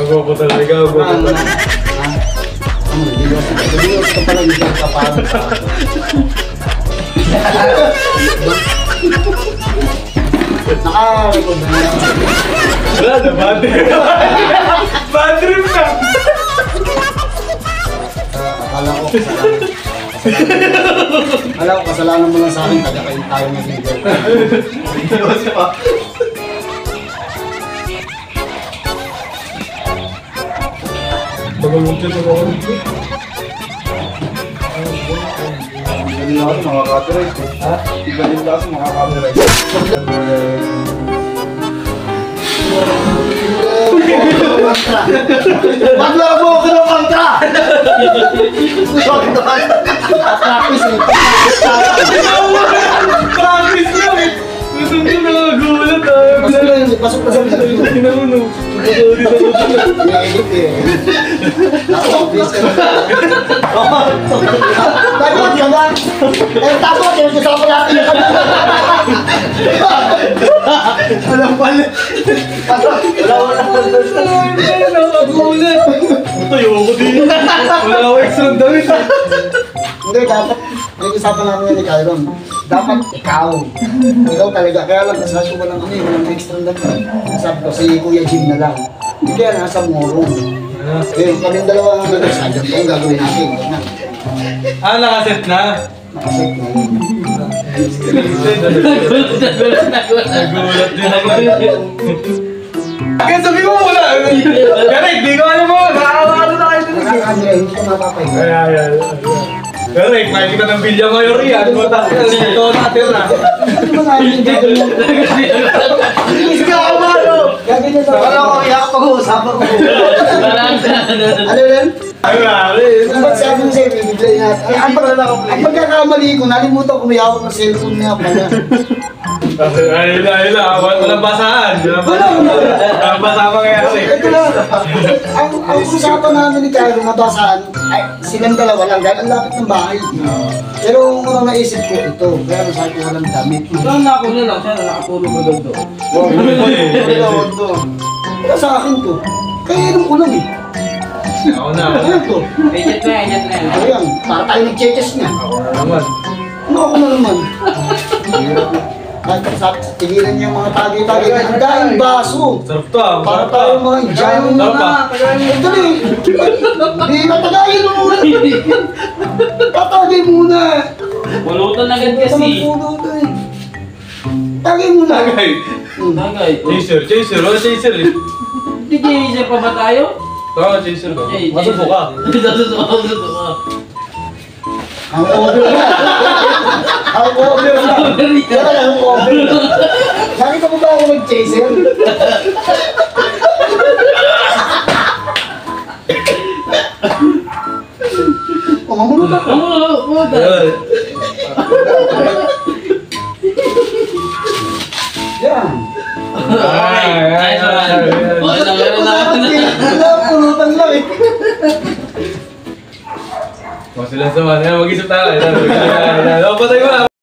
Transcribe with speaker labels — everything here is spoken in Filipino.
Speaker 1: Gago po talaga, gago po talaga.
Speaker 2: Dilos ka pala yung kapahan. Naka-record na yan.
Speaker 1: Wala na, bad trip. Bad trip na.
Speaker 2: Akala ko kasalanan mo lang sa akin, taga-kain tayo ng video.
Speaker 1: Bagalungkit ako.
Speaker 3: Hindi ako makaka-copyright. Ha? Iba din kasi makaka-copyright.
Speaker 2: Maglabo ka ng mantra! Practice eh.
Speaker 1: Practice lang eh. Gusto ko nakagulat
Speaker 2: Pasok na sa video.
Speaker 1: Kinamuno.
Speaker 2: I-edit eh. Naka-obvious ka na. Nagawad ka ba? Tapos, kasama natin yung
Speaker 3: Alam pala.
Speaker 1: Nakagulat. Ito yung din. Wala ako extra damit.
Speaker 2: Hindi, dapat. Nag-usapan namin ni Kyron. Dapat ikaw. Ikaw talaga. Kaya lang, nasasyo ko lang kami. Walang extra na. Sabi ko, si Kuya Jim na lang. Hindi kaya nasa morong. Eh, kaming dalawa nga nag-sadyan ko. Ang gagawin natin.
Speaker 1: Nakaset na.
Speaker 2: Nakaset na yun.
Speaker 1: Nagulat din ako. Kaya sabi mo muna. Correct, di ko alam mo. Nakakawa na kayo.
Speaker 2: Nakakandra, hindi ko mapapahinga.
Speaker 1: Ayan. Correct, mahilig ka ng Villa Mayor yan. Ito natin na.
Speaker 2: Ano ba nga yung gagawin?
Speaker 1: Ikaw ka ba, no?
Speaker 2: Gagawin na
Speaker 3: Wala
Speaker 2: sa
Speaker 3: ko kaya pag-uusapan ko.
Speaker 2: Ano yun?
Speaker 1: Ay, mali.
Speaker 2: Ba't sabi mo sa'yo, bibigay natin? Ang pagkakamali ko, nalimutan ko may hawak ng cellphone niya pala.
Speaker 1: Ayun na. Walang basahan. Walang basahan pa kaya kasi.
Speaker 2: Ito na. Ang usapan namin ni Kyron na basahan, ay silang dalawa lang dahil ang lapit ng bahay. Pero unang naisip ko ito, kaya nasabi ko walang damit.
Speaker 4: Saan na ako na lang, siya na nakatulog ko doon.
Speaker 3: Wala to.
Speaker 2: Kaya sa akin to. Kaya inom ko lang eh.
Speaker 1: Ako na.
Speaker 2: Ano to?
Speaker 4: Edit na yan.
Speaker 2: Ito yan. Para tayo nag-cheches niya.
Speaker 1: Ako na naman.
Speaker 2: Ano ako na naman? Tigilan niya yung mga tagay-tagay. Ang daing baso.
Speaker 1: Sarap to ah.
Speaker 2: Para tayo mga Indiano
Speaker 1: Sarap
Speaker 2: na.
Speaker 1: ah.
Speaker 2: Ito na eh. Hindi, matagayin mo muna. Tatagay muna.
Speaker 4: Pulutan agad
Speaker 2: Ito
Speaker 4: kasi.
Speaker 2: magpulutan eh. Tagay muna.
Speaker 1: Tagay.
Speaker 4: Tagay.
Speaker 1: Chaser. Wala chaser eh.
Speaker 4: DJ, isa pa ba tayo?
Speaker 1: Oo, chaser ba? Masubo ka.
Speaker 4: Masubo ka.
Speaker 2: Ang over na. Ang over na. Wala na ang over na. Nakita mo ba ako mag-chaser? Mamulot ako.
Speaker 4: Pulutan.
Speaker 2: Yan.
Speaker 4: Ay,
Speaker 2: Wala, pulutan lang eh.
Speaker 1: Sila sa mga mag-isip tayo. Patay ko na.